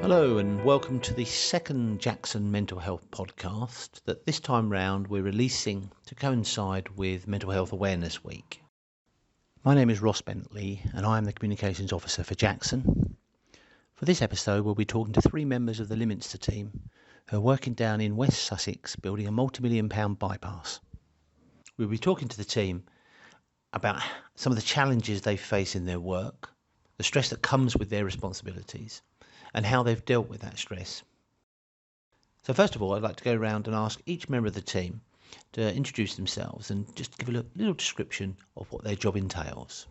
Hello and welcome to the second Jackson Mental Health podcast that this time round we're releasing to coincide with Mental Health Awareness Week. My name is Ross Bentley and I am the Communications Officer for Jackson. For this episode we'll be talking to three members of the Lyminster team who are working down in West Sussex building a multi-million-pound bypass. We'll be talking to the team about some of the challenges they face in their work, the stress that comes with their responsibilities, and how they've dealt with that stress. So first of all, I'd like to go around and ask each member of the team to introduce themselves and just give a little description of what their job entails.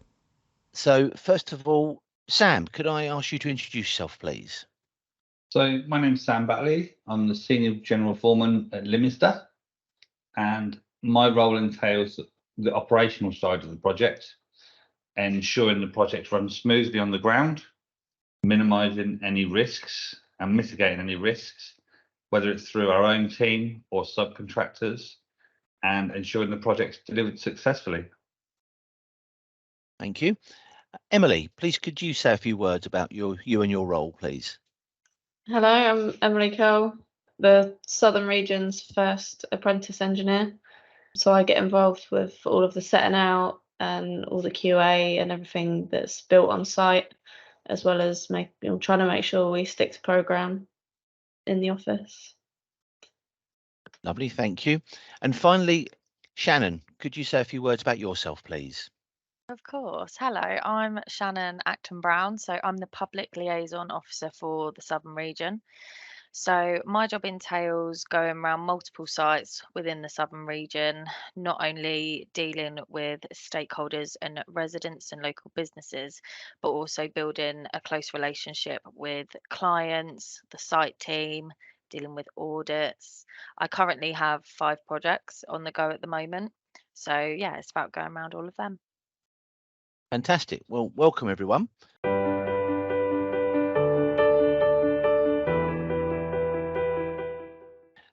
So first of all, Sam, could I ask you to introduce yourself, please? So my name's Sam Batley. I'm the Senior General Foreman at Lyminster, and my role entails the operational side of the project, ensuring the project runs smoothly on the ground, minimising any risks and mitigating any risks, whether it's through our own team or subcontractors, and ensuring the project's delivered successfully. Thank you. Emily, please could you say a few words about you and your role, please? Hello, I'm Emily Cole, the Southern Region's first apprentice engineer. So I get involved with all of the setting out and all the QA and everything that's built on site, as well as trying to make sure we stick to programme in the office. Lovely, thank you. And finally, Shannon, could you say a few words about yourself, please? Of course. Hello, I'm Shannon Acton-Brown. So I'm the Public Liaison Officer for the Southern Region. So my job entails going around multiple sites within the Southern Region, not only dealing with stakeholders and residents and local businesses, but also building a close relationship with clients, the site team, dealing with audits. I currently have 5 projects on the go at the moment. So yeah, it's about going around all of them. Fantastic. Well, welcome everyone.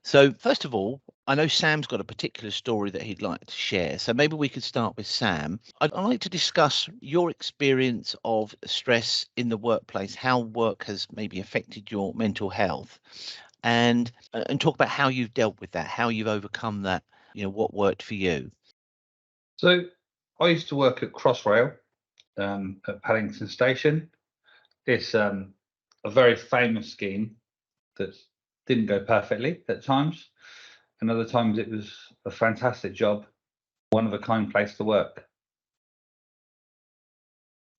So first of all, I know Sam's got a particular story that he'd like to share. So maybe we could start with Sam. I'd like to discuss your experience of stress in the workplace, how work has maybe affected your mental health, and talk about how you've dealt with that, how you've overcome that, what worked for you. So I used to work at Crossrail at Paddington Station. It's a very famous scheme that didn't go perfectly at times, and other times it was a fantastic job, one of a kind place to work.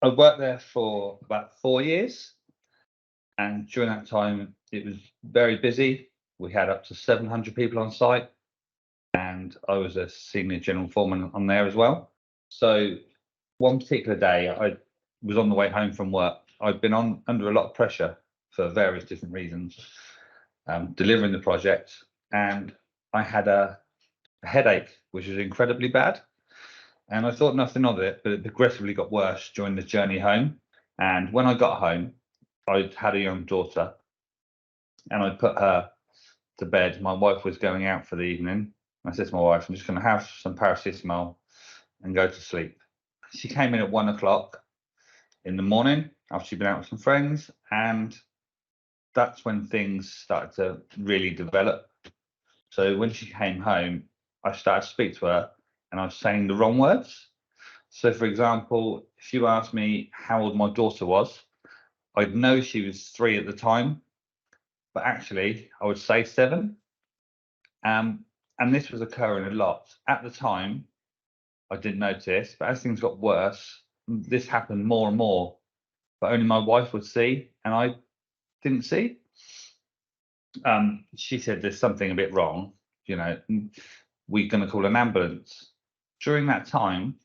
I worked there for about 4 years, and during that time it was very busy. We had up to 700 people on site, and I was a senior general foreman on there as well. So one particular day I was on the way home from work. I'd been under a lot of pressure for various different reasons, delivering the project, and I had a headache which was incredibly bad, and I thought nothing of it, but it progressively got worse during the journey home. And when I got home, I'd had a young daughter and I put her to bed. My wife was going out for the evening. I said to my wife, I'm just going to have some paracetamol and go to sleep. She came in at 1 o'clock in the morning after she'd been out with some friends, and that's when things started to really develop. So when she came home, I started to speak to her and I was saying the wrong words. So for example, if you asked me how old my daughter was, I'd know she was 3 at the time, but actually I would say 7. And this was occurring a lot. At the time, I didn't notice, but as things got worse, this happened more and more, but only my wife would see and I didn't see. She said there's something a bit wrong, we're going to call an ambulance. During that time,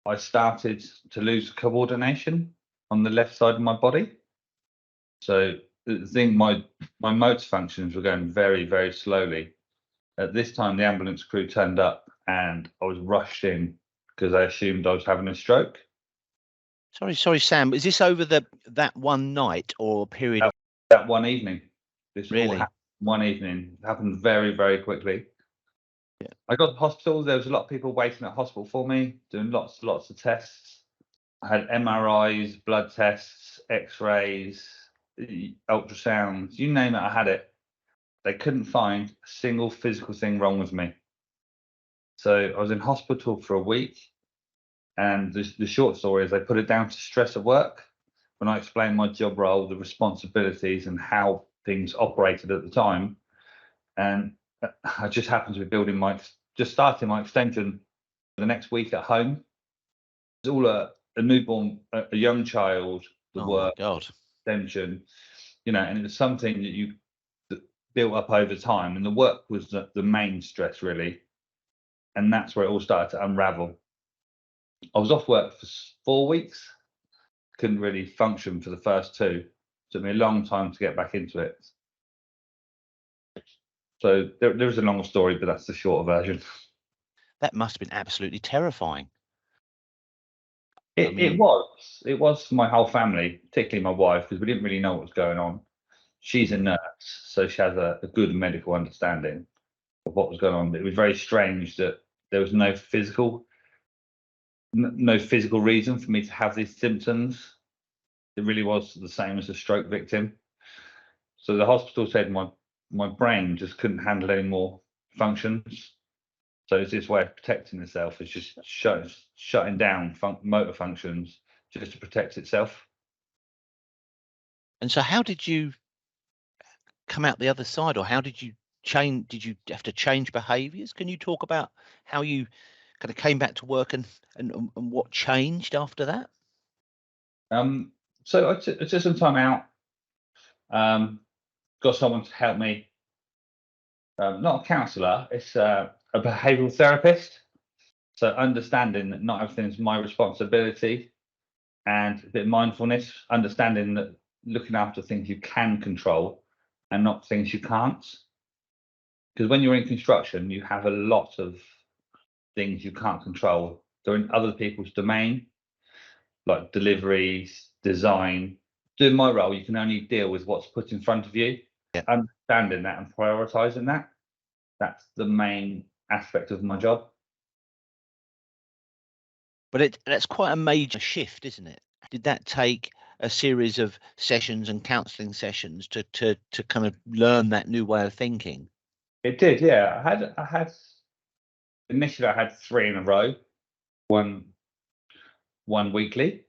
I started to lose coordination on the left side of my body. So the thing, my motor functions were going very, very slowly. At this time, the ambulance crew turned up and I was rushed in because they assumed I was having a stroke. Sorry, Sam. Is this over that one night or a period? That one evening. This really all happened one evening. It happened very, very quickly. Yeah. I got to the hospital. There was a lot of people waiting at hospital for me, doing lots of tests. I had MRIs, blood tests, X-rays, ultrasounds, you name it, I had it. They couldn't find a single physical thing wrong with me. So I was in hospital for a week, and the short story is they put it down to stress at work. When I explained my job role, the responsibilities, and how things operated at the time, and I just happened to be starting my extension the next week at home. It's all a newborn, a young child, the work, extension, and it was something that built up over time, and the work was the main stress really, and that's where it all started to unravel. I was off work for 4 weeks, couldn't really function for the first 2. Took me a long time to get back into it. So there's a longer story, but that's the shorter version. That must have been absolutely terrifying. It was for my whole family, particularly my wife, because we didn't really know what was going on. She's a nurse, so she has a good medical understanding of what was going on. But it was very strange that there was no physical reason for me to have these symptoms. It really was the same as a stroke victim. So the hospital said my brain just couldn't handle any more functions. So it's this way of protecting itself. It's just shutting down motor functions just to protect itself. And so how did you come out the other side, or how did you change? Did you have to change behaviours? Can you talk about how you kind of came back to work and what changed after that? So I took some time out. Got someone to help me. Not a counsellor. It's a behavioural therapist. So understanding that not everything's my responsibility, and a bit of mindfulness, understanding that looking after things you can control and not things you can't. Because when you're in construction, you have a lot of things you can't control. They're in other people's domain, like deliveries, design. Doing my role, you can only deal with what's put in front of you. Yeah. Understanding that and prioritizing that, that's the main aspect of my job. But that's quite a major shift, isn't it? Did that take a series of sessions and counselling sessions to kind of learn that new way of thinking? It did, yeah. I had initially I had 3 in a row, one weekly,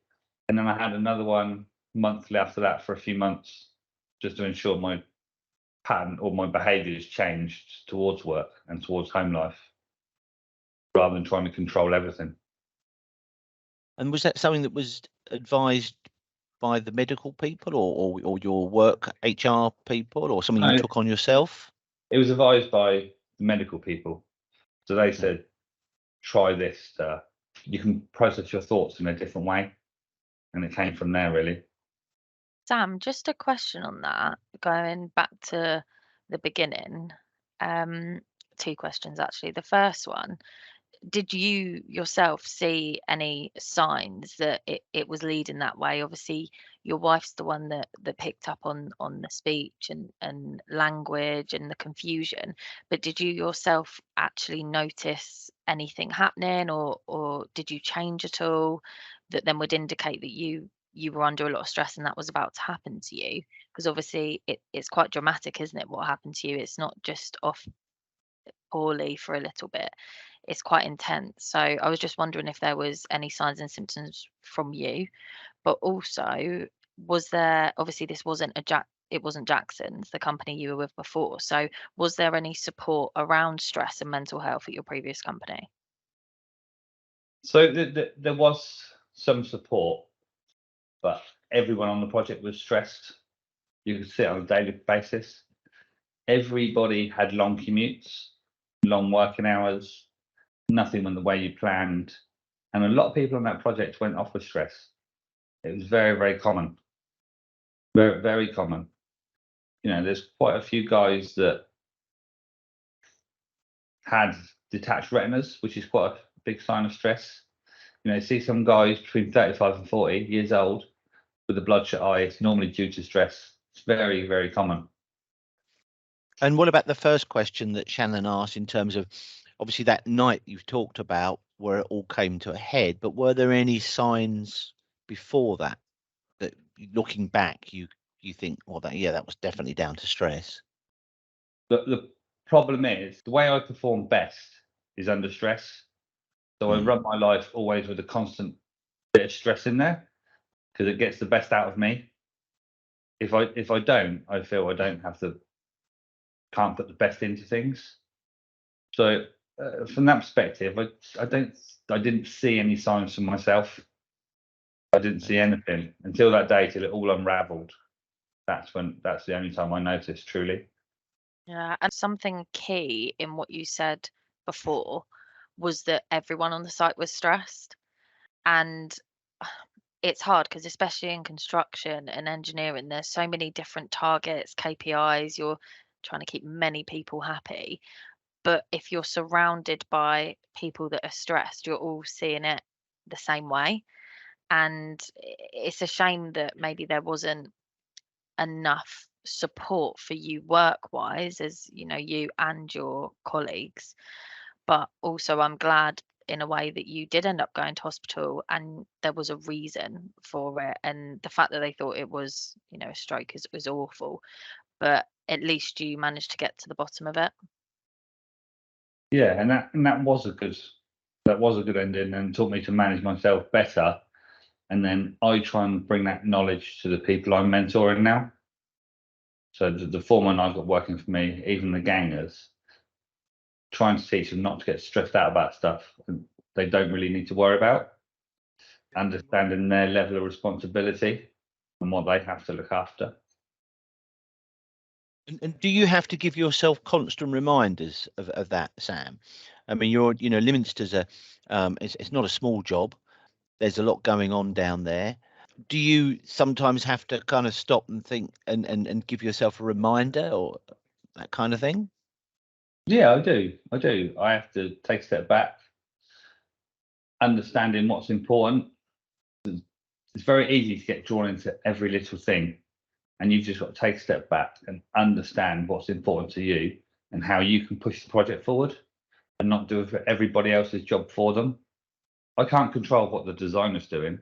and then I had another one monthly after that for a few months, just to ensure my pattern or my behaviours changed towards work and towards home life, rather than trying to control everything. And was that something that was advised by the medical people or your work HR people, or something you took on yourself? It was advised by medical people. So they said, try this. You can process your thoughts in a different way. And it came from there, really. Sam, just a question on that, going back to the beginning. 2 questions actually. The first one, did you yourself see any signs that it was leading that way? Obviously, your wife's the one that picked up on the speech and language and the confusion. But did you yourself actually notice anything happening, or did you change at all that then would indicate that you were under a lot of stress and that was about to happen to you? Because obviously it's quite dramatic, isn't it, what happened to you? It's not just off poorly for a little bit. It's quite intense. So I was just wondering if there was any signs and symptoms from you, but also was there, obviously this wasn't it wasn't Jackson's, the company you were with before. So was there any support around stress and mental health at your previous company? So there was some support, but everyone on the project was stressed. You could see it on a daily basis. Everybody had long commutes, long working hours, nothing went the way you planned. And a lot of people on that project went off with stress. It was very, very common. Very, very common. There's quite a few guys that had detached retinas, which is quite a big sign of stress. You see some guys between 35 and 40 years old with a bloodshot eye. It's normally due to stress. It's very, very common. And what about the first question that Shannon asked, in terms of, obviously that night you've talked about where it all came to a head, but were there any signs before that looking back you you think, well, that was definitely down to stress? The problem is the way I perform best is under stress. So I run my life always with a constant bit of stress in there because it gets the best out of me. If I don't, I feel I don't have can't put the best into things. So from that perspective, I didn't see any signs for myself. I didn't see anything until that day, till it all unravelled. That's the only time I noticed truly. Yeah, and something key in what you said before was that everyone on the site was stressed. And it's hard because especially in construction and engineering, there's so many different targets, KPIs, you're trying to keep many people happy. But if you're surrounded by people that are stressed, you're all seeing it the same way. And it's a shame that maybe there wasn't enough support for you work wise, as you know, you and your colleagues. But also I'm glad in a way that you did end up going to hospital and there was a reason for it, and the fact that they thought it was, you know, a stroke is awful, but at least you managed to get to the bottom of it. Yeah, and that was a good ending and taught me to manage myself better. And then I try and bring that knowledge to the people I'm mentoring now. So the foreman I've got working for me, even the gangers, trying to teach them not to get stressed out about stuff they don't really need to worry about, understanding their level of responsibility and what they have to look after. And do you have to give yourself constant reminders of that, Sam? I mean, Lyminster's it's not a small job. There's a lot going on down there. Do you sometimes have to kind of stop and think and give yourself a reminder or that kind of thing? Yeah, I do. I have to take a step back, understanding what's important. It's very easy to get drawn into every little thing, and you've just got to take a step back and understand what's important to you and how you can push the project forward and not do everybody else's job for them. I can't control what the designer's doing.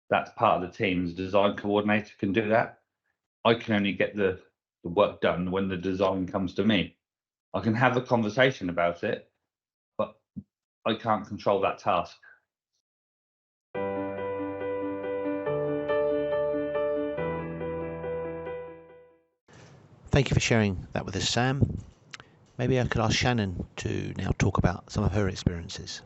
That's part of the team. The design coordinator can do that. I can only get the work done when the design comes to me. I can have a conversation about it, but I can't control that task. Thank you for sharing that with us, Sam. Maybe I could ask Shannon to now talk about some of her experiences.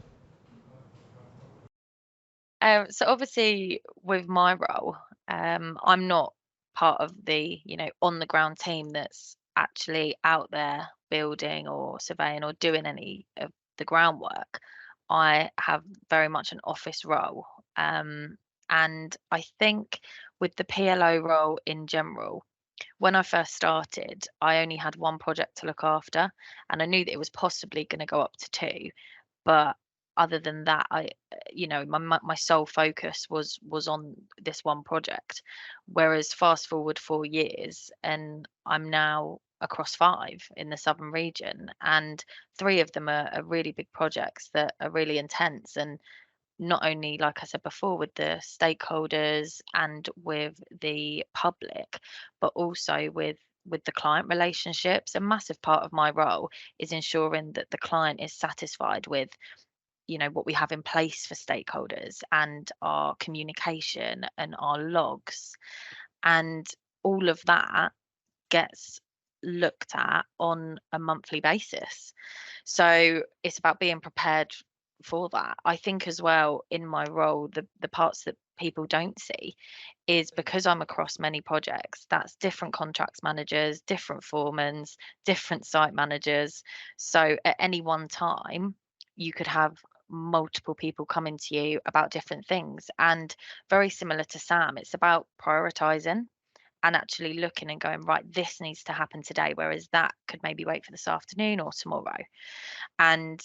So obviously with my role, I'm not part of the, you know, on the ground team that's actually out there building or surveying or doing any of the groundwork. I have very much an office role. And I think with the PLO role in general, when I first started, I only had one project to look after, and I knew that it was possibly going to go up to two. But other than that, you know, my sole focus was on this one project. Whereas fast forward 4 years, and I'm now across 5 in the southern region, and 3 of them are really big projects that are really intense. And not only, like I said before, with the stakeholders and with the public, but also with the client relationships. A massive part of my role is ensuring that the client is satisfied with, you know, what we have in place for stakeholders and our communication and our logs, and all of that gets looked at on a monthly basis. So it's about being prepared for that. I think as well in my role, the parts that people don't see is because I'm across many projects, that's different contracts managers, different foremans, different site managers. So at any one time, you could have multiple people coming to you about different things. And very similar to Sam, it's about prioritizing and actually looking and going, right, this needs to happen today, whereas that could maybe wait for this afternoon or tomorrow. And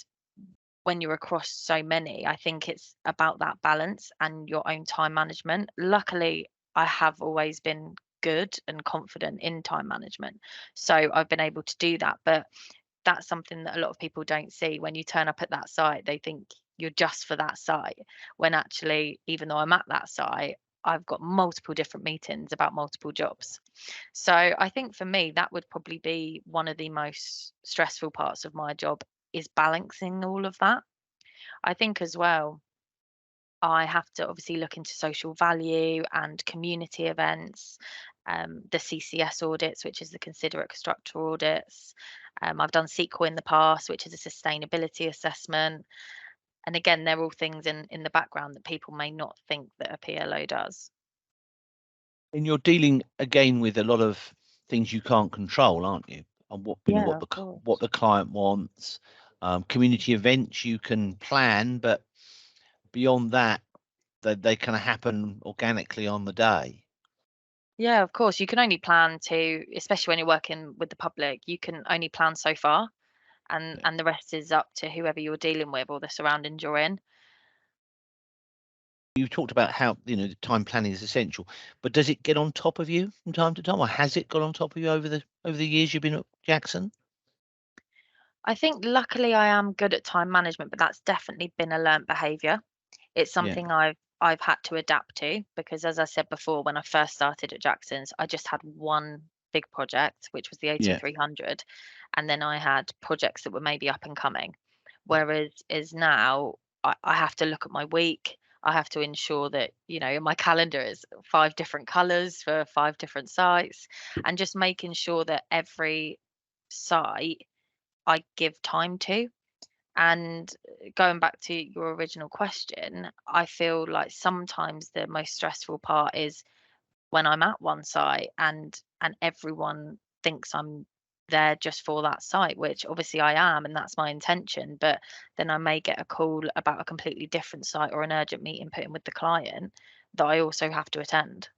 when you're across so many, I think it's about that balance and your own time management. Luckily, I have always been good and confident in time management, so I've been able to do that. But that's something that a lot of people don't see. When you turn up at that site, they think you're just for that site, when actually, even though I'm at that site, I've got multiple different meetings about multiple jobs. So I think for me, that would probably be one of the most stressful parts of my job, is balancing all of that. I think as well, I have to obviously look into social value and community events, the CCS audits, which is the considerate constructor audits. I've done SQL in the past, which is a sustainability assessment. And again, they're all things in the background that people may not think that a PLO does. And you're dealing again with a lot of things you can't control, aren't you? And what Yeah, what of course. what the client wants. Community events you can plan, but beyond that, they kind of happen organically on the day. Yeah, of course. You can only plan to, especially when you're working with the public, you can only plan so far, and Yeah. and the rest is up to whoever you're dealing with or the surroundings you're in. You talked about how the time planning is essential, but does it get on top of you from time to time, or has it got on top of you over the years you've been at Jackson? I think luckily I am good at time management, but that's definitely been a learnt behavior. It's Yeah, something I've had to adapt to, because as I said before, when I first started at Jackson's, I just had one big project, which was the yeah. 8300, and then I had projects that were maybe up and coming. Whereas is now I have to look at my week. I have to ensure that, my calendar is 5 different colours for 5 different sites, and just making sure that every site I give time to. And going back to your original question, I feel like sometimes the most stressful part is when I'm at one site and everyone thinks I'm there just for that site, which obviously I am, and that's my intention. But then I may get a call about a completely different site or an urgent meeting put in with the client that I also have to attend.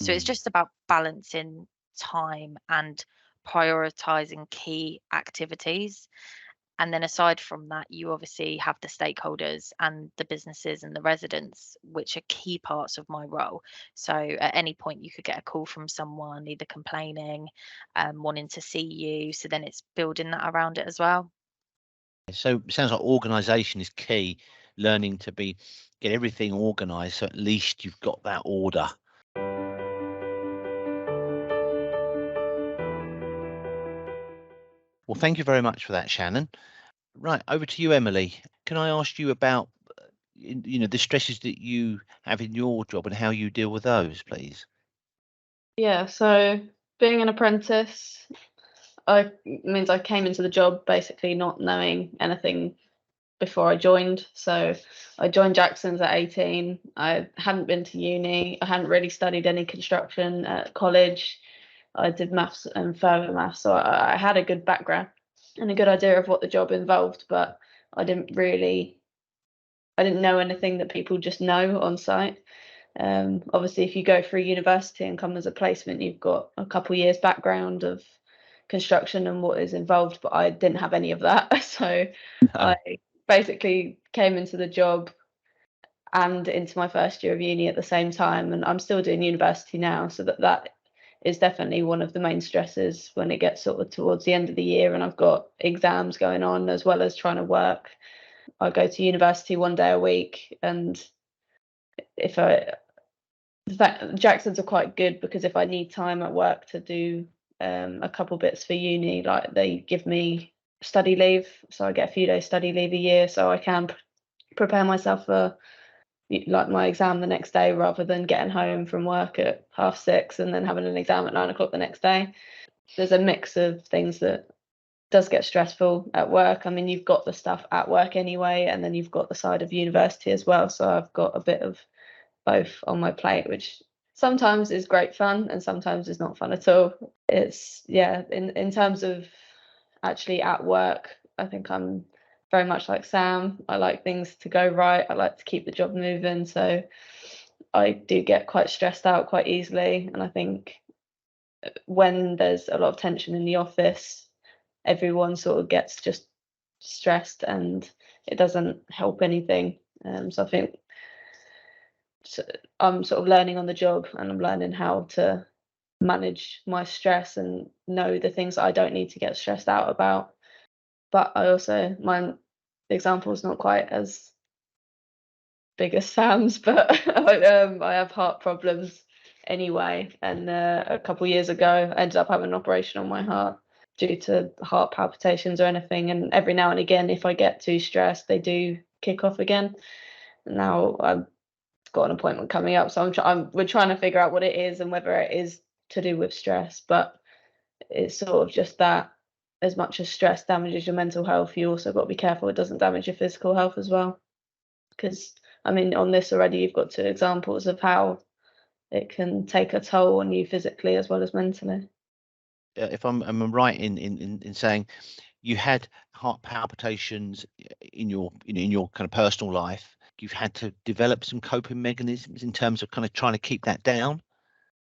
So it's Mm. just about balancing time and prioritizing key activities. And then aside from that, you obviously have the stakeholders and the businesses and the residents, which are key parts of my role. So at any point, you could get a call from someone either complaining, wanting to see you. So then it's building that around it as well. So it sounds like organisation is key. Learning to get everything organised, so at least you've got that order. Well, thank you very much for that, Shannon. Right, over to you, Emily. Can I ask you about the stresses that you have in your job and how you deal with those, please? Yeah, so being an apprentice, I means I came into the job basically not knowing anything before I joined. So I joined Jackson's at 18. I hadn't been to uni. I hadn't really studied any construction at college. I did maths and further maths, so I had a good background and a good idea of what the job involved, but I didn't know anything that people just know on site. Obviously, if you go through university and come as a placement, you've got a couple years background of construction and what is involved, but I didn't have any of that. So No. I basically came into the job and into my first year of uni at the same time, and I'm still doing university now, so that is definitely one of the main stresses when it gets sort of towards the end of the year and I've got exams going on as well as trying to work. I go to university one day a week, and if I Jackson's are quite good because if I need time at work to do a couple bits for uni, like they give me study leave, so I get a few days study leave a year, so I can prepare myself for like my exam the next day rather than getting home from work at 6:30 and then having an exam at 9 o'clock the next day. There's a mix of things that does get stressful at work. I mean, you've got the stuff at work anyway, and then you've got the side of university as well. So I've got a bit of both on my plate, which sometimes is great fun and sometimes is not fun at all. It's yeah, in terms of actually at work, I think I'm very much like Sam. I like things to go right. I like to keep the job moving. So I do get quite stressed out quite easily. And I think when there's a lot of tension in the office, everyone sort of gets just stressed and it doesn't help anything. So I think I'm sort of learning on the job and I'm learning how to manage my stress and know the things that I don't need to get stressed out about. But I also, my example is not quite as big as Sam's, but I have heart problems anyway. And a couple of years ago, I ended up having an operation on my heart due to heart palpitations or anything. And every now and again, if I get too stressed, they do kick off again. Now I've got an appointment coming up, so we're trying to figure out what it is and whether it is to do with stress. But it's sort of just that as much as stress damages your mental health, you also got to be careful it doesn't damage your physical health as well. Because I mean, on this already, you've got 2 examples of how it can take a toll on you physically as well as mentally. If I'm right in saying you had heart palpitations in your kind of personal life, you've had to develop some coping mechanisms in terms of kind of trying to keep that down.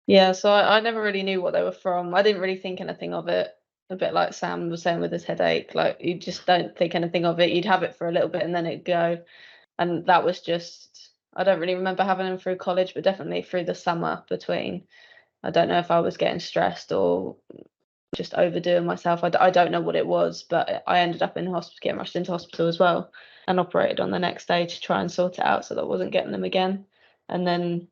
Yeah, so I never really knew what they were from. I didn't really think anything of it. A bit like Sam was saying with his headache, like you just don't think anything of it. You'd have it for a little bit and then it'd go. And that was just, I don't really remember having them through college, but definitely through the summer between. I don't know if I was getting stressed or just overdoing myself. I don't know what it was, but I ended up in hospital, getting rushed into hospital as well, and operated on the next day to try and sort it out so that I wasn't getting them again. And then,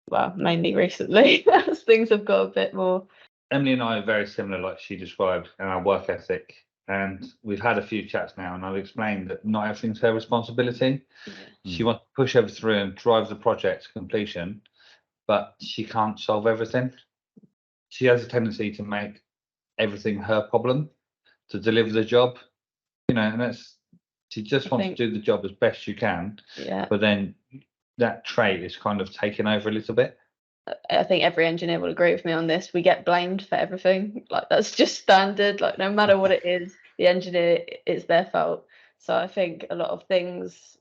well, mainly recently, as things have got a bit more. Emily and I are very similar, like she described, in our work ethic. And we've had a few chats now, and I've explained that not everything's her responsibility. Yeah. She wants to push everything through and drive the project to completion, but she can't solve everything. She has a tendency to make everything her problem, to deliver the job, and she just wants to do the job as best she can. Yeah. But then that trait is kind of taken over a little bit. I think every engineer will agree with me on this. We get blamed for everything. Like that's just standard. Like no matter what it is, the engineer, it's their fault. So I think a lot of things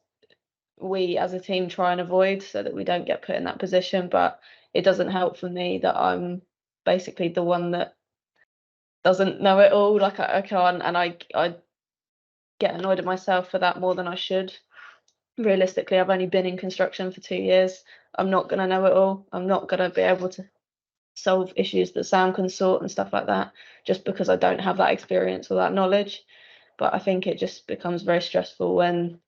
we as a team try and avoid so that we don't get put in that position. But it doesn't help for me that I'm basically the one that doesn't know it all. Like I can't, and I get annoyed at myself for that more than I should. Realistically, I've only been in construction for 2 years. I'm not going to know it all. I'm not going to be able to solve issues that Sam can sort and stuff like that just because I don't have that experience or that knowledge. But I think it just becomes very stressful when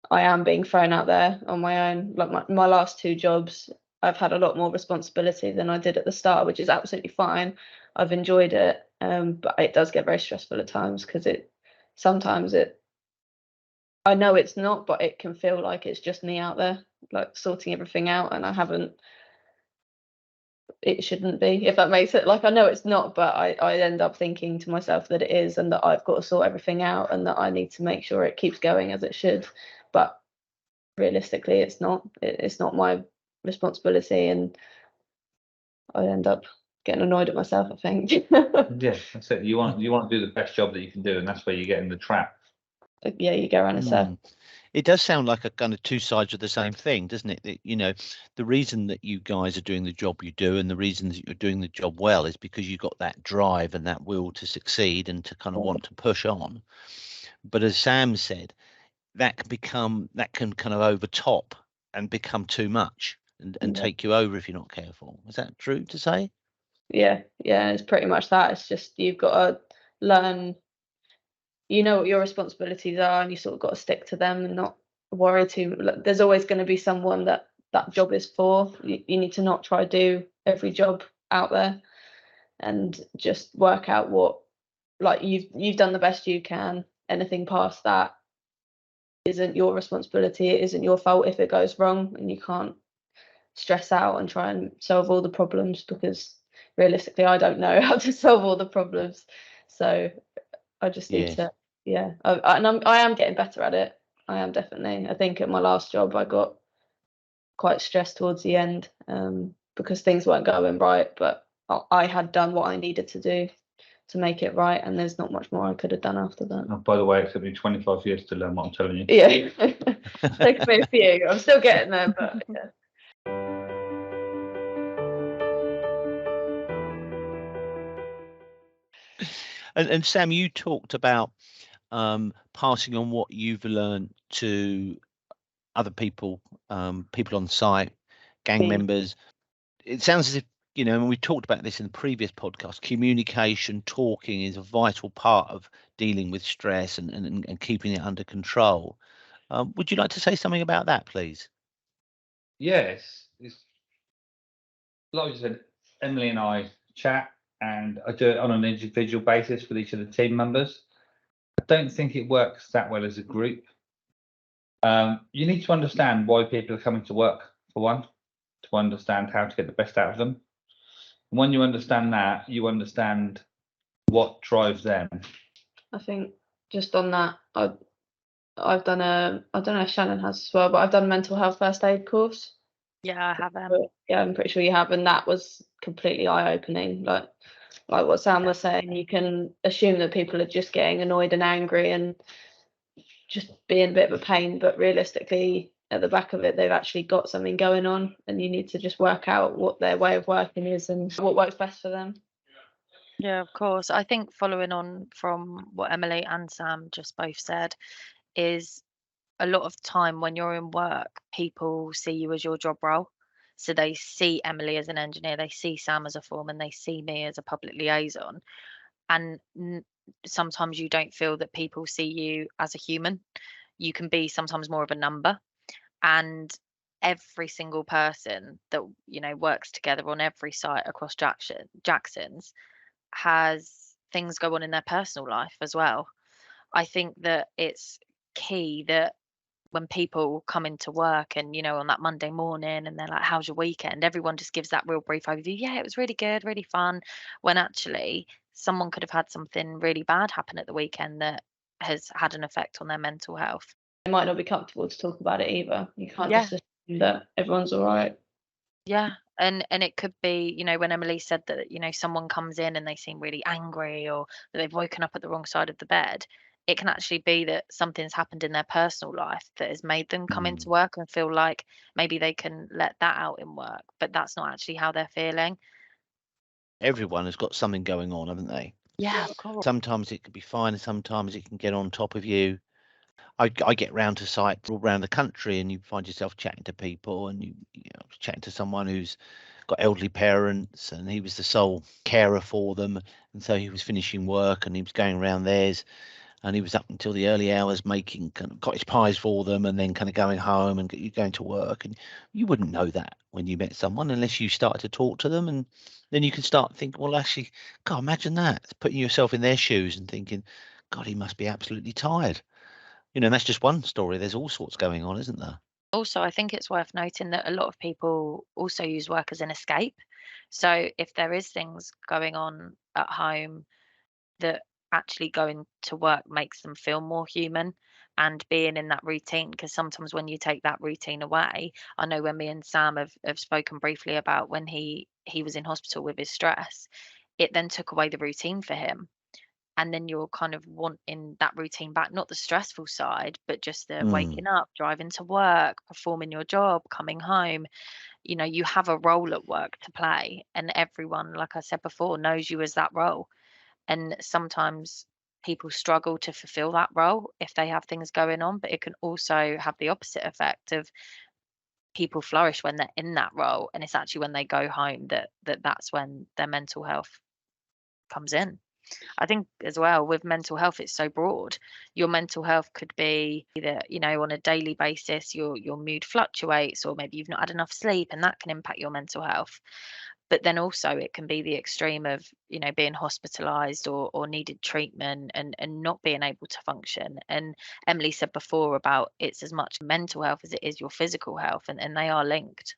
I am being thrown out there on my own. Like my last 2 jobs, I've had a lot more responsibility than I did at the start, which is absolutely fine. I've enjoyed it, but it does get very stressful at times because sometimes I know it's not, but it can feel like it's just me out there, like sorting everything out, and it shouldn't be, if that makes it. Like I know it's not, but I end up thinking to myself that it is, and that I've got to sort everything out, and that I need to make sure it keeps going as it should. But realistically, it's not. It's not my responsibility, and I end up getting annoyed at myself, I think. Yeah, that's it. You want to do the best job that you can do, and that's where you get in the trap. Yeah, you go around a circle. It does sound like a kind of 2 sides of the same thing, doesn't it? The reason that you guys are doing the job you do and the reasons that you're doing the job well is because you've got that drive and that will to succeed and to kind of want to push on. But as Sam said, that can kind of overtop and become too much and take you over if you're not careful. Is that true to say? Yeah, it's pretty much that. It's just you've got to learn. You know what your responsibilities are, and you sort of got to stick to them and not worry too. There's always going to be someone that job is for. You need to not try to do every job out there, and just work out what, like you've done the best you can. Anything past that isn't your responsibility. It isn't your fault if it goes wrong, and you can't stress out and try and solve all the problems, because realistically, I don't know how to solve all the problems. So I just need to. Yeah, I am getting better at it. I am definitely. I think at my last job, I got quite stressed towards the end because things weren't going right. But I had done what I needed to do to make it right, and there's not much more I could have done after that. Oh, by the way, it took me 25 years to learn what I'm telling you. Yeah, takes me a few. I'm still getting there, but yeah. And Sam, you talked about passing on what you've learned to other people, people on site, gang members. It sounds as if, and we talked about this in the previous podcast, communication, talking is a vital part of dealing with stress and keeping it under control. Would you like to say something about that, please? Yes, it's like you said, Emily and I chat, and I do it on an individual basis with each of the team members. I don't think it works that well as a group. You need to understand why people are coming to work, for one, to understand how to get the best out of them. And when you understand that, you understand what drives them. I think just on that, I've done I don't know if Shannon has as well, but I've done a mental health first aid course. Yeah, I have. Yeah, I'm pretty sure you have, and that was completely eye-opening. Like what Sam was saying, you can assume that people are just getting annoyed and angry and just being a bit of a pain, but realistically, at the back of it, they've actually got something going on, and you need to just work out what their way of working is and what works best for them. Yeah, of course. I think following on from what Emily and Sam just both said is a lot of time when you're in work, people see you as your job role. So they see Emily as an engineer, they see Sam as a foreman, they see me as a public liaison. And sometimes you don't feel that people see you as a human. You can be sometimes more of a number. And every single person that, works together on every site across Jackson's has things go on in their personal life as well. I think that it's key that when people come into work and, on that Monday morning and they're like, how's your weekend? Everyone just gives that real brief overview. Yeah, it was really good, really fun. When actually someone could have had something really bad happen at the weekend that has had an effect on their mental health. It might not be comfortable to talk about it either. You can't Yeah. just assume that everyone's all right. Yeah. And it could be, when Emily said that, someone comes in and they seem really angry or that they've woken up at the wrong side of the bed. It can actually be that something's happened in their personal life that has made them come into work and feel like maybe they can let that out in work, but that's not actually how they're feeling. Everyone has got something going on, haven't they? Yeah, of course. Sometimes it can be fine, and sometimes it can get on top of you. I get round to sites all around the country, and you find yourself chatting to people, and you chatting to someone who's got elderly parents, and he was the sole carer for them, and so he was finishing work, and he was going around theirs, and he was up until the early hours making kind of cottage pies for them, and then kind of going home and going to work. And you wouldn't know that when you met someone unless you started to talk to them, and then you can start thinking, well, actually, God, imagine that, putting yourself in their shoes and thinking, God, he must be absolutely tired. And that's just one story. There's all sorts going on, isn't there? Also, I think it's worth noting that a lot of people also use work as an escape. So if there is things going on at home that actually going to work makes them feel more human and being in that routine, because sometimes when you take that routine away, I know when me and Sam have spoken briefly about when he was in hospital with his stress, it then took away the routine for him. And then you're kind of wanting that routine back, not the stressful side, but just the waking up, driving to work, performing your job, coming home. You have a role at work to play, and everyone, like I said before, knows you as that role. And sometimes people struggle to fulfill that role if they have things going on, but it can also have the opposite effect of people flourish when they're in that role, and it's actually when they go home that's when their mental health comes in. I think as well with mental health, it's so broad. Your mental health could be either, on a daily basis, your mood fluctuates, or maybe you've not had enough sleep, and that can impact your mental health. But then also it can be the extreme of, being hospitalized or needed treatment and not being able to function. And Emily said before about it's as much mental health as it is your physical health, and they are linked.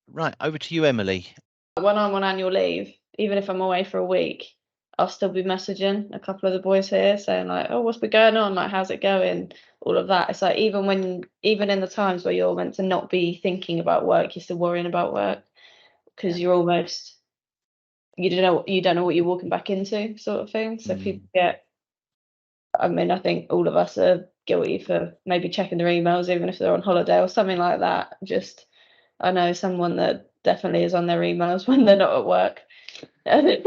Right, over to you, Emily. When I'm on annual leave, even if I'm away for a week, I'll still be messaging a couple of the boys here saying like, oh, what's been going on? Like, how's it going? All of that. It's like even in the times where you're meant to not be thinking about work, you're still worrying about work because you're almost you don't know what you're walking back into, sort of thing. So people get. I mean, I think all of us are guilty for maybe checking their emails, even if they're on holiday or something like that. Just, I know someone that definitely is on their emails when they're not at work. And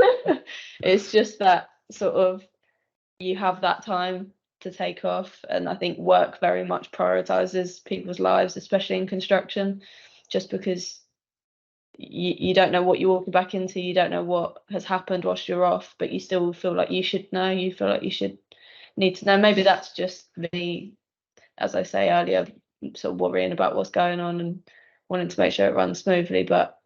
it's just that sort of, you have that time to take off. And I think work very much prioritizes people's lives, especially in construction, just because you don't know what you're walking back into. You don't know what has happened whilst you're off, but you still feel like you should know. You feel like you should need to know. Maybe that's just me, as I say earlier, sort of worrying about what's going on and wanting to make sure it runs smoothly. But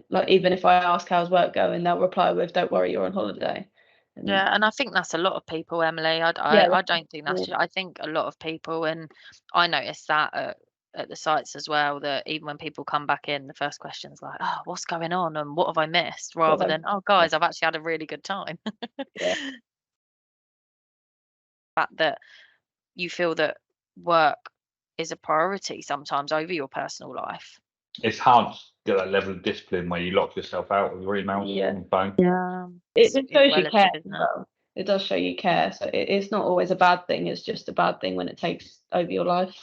like, even if I ask how's work going, they'll reply with, "Don't worry, you're on holiday." And Yeah, and I think that's a lot of people, Emily. yeah, I don't think that's I think a lot of people, and I noticed that at the sites as well, that even when people come back in, the first question's like, "Oh, what's going on and what have I missed?" rather than, "Oh, guys, I've actually had a really good time." Yeah. Fact that you feel that work is a priority sometimes over your personal life. It's hard to get that level of discipline where you lock yourself out of your emails Yeah. and phone. Yeah. It shows you relative, care as isn't it? well. It does show you care. So it's not always a bad thing. It's just a bad thing when it takes over your life.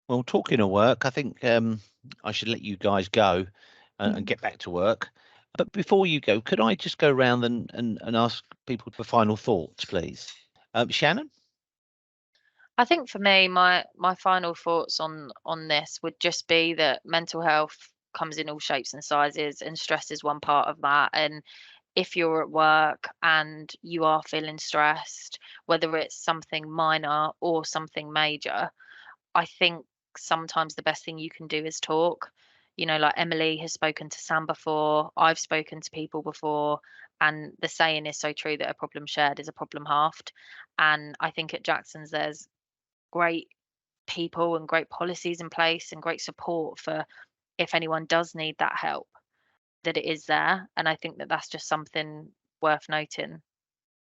Well, talking of work, I think I should let you guys go and get back to work. But before you go, could I just go around and ask people for final thoughts, please? Shannon? I think for me, my final thoughts on this would just be that mental health comes in all shapes and sizes, and stress is one part of that. And if you're at work and you are feeling stressed, whether it's something minor or something major, I think sometimes the best thing you can do is talk. You know, like Emily has spoken to Sam before, I've spoken to people before, and the saying is so true that a problem shared is a problem halved. And I think at Jackson's there's great people and great policies in place and great support for if anyone does need that help, that it is there. And I think that that's just something worth noting.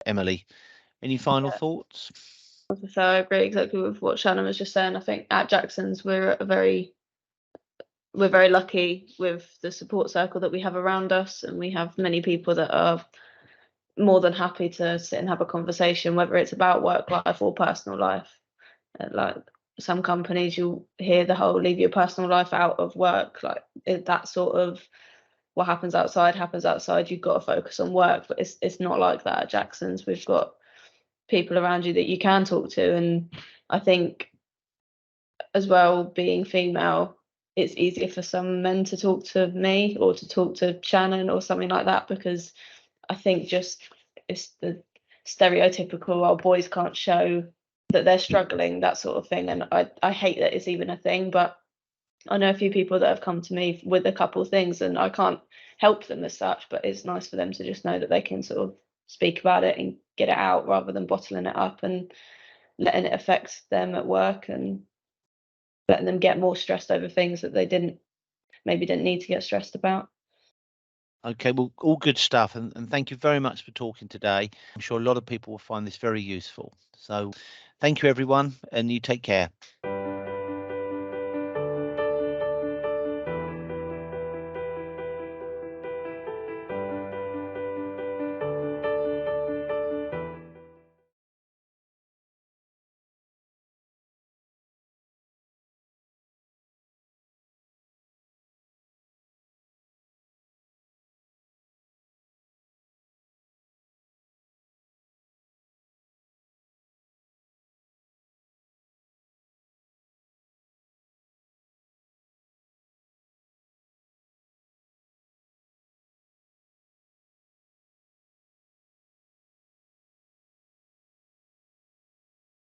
Emily, any final thoughts? So I agree exactly with what Shannon was just saying. I think at Jackson's we're very lucky with the support circle that we have around us, and we have many people that are more than happy to sit and have a conversation, whether it's about work life or personal life. Like some companies, you'll hear the whole "leave your personal life out of work," like that sort of what happens outside happens outside. You've got to focus on work, but it's not like that at Jackson's. We've got people around you that you can talk to, and I think as well, being female, it's easier for some men to talk to me or to talk to Shannon or something like that, because I think just it's the stereotypical, "Oh, boys can't show that they're struggling," that sort of thing. And I hate that it's even a thing, but I know a few people that have come to me with a couple of things, and I can't help them as such, but it's nice for them to just know that they can sort of speak about it and get it out rather than bottling it up and letting it affect them at work and letting them get more stressed over things that they maybe didn't need to get stressed about. Okay, well, all good stuff. And thank you very much for talking today. I'm sure a lot of people will find this very useful. So thank you, everyone, and you take care.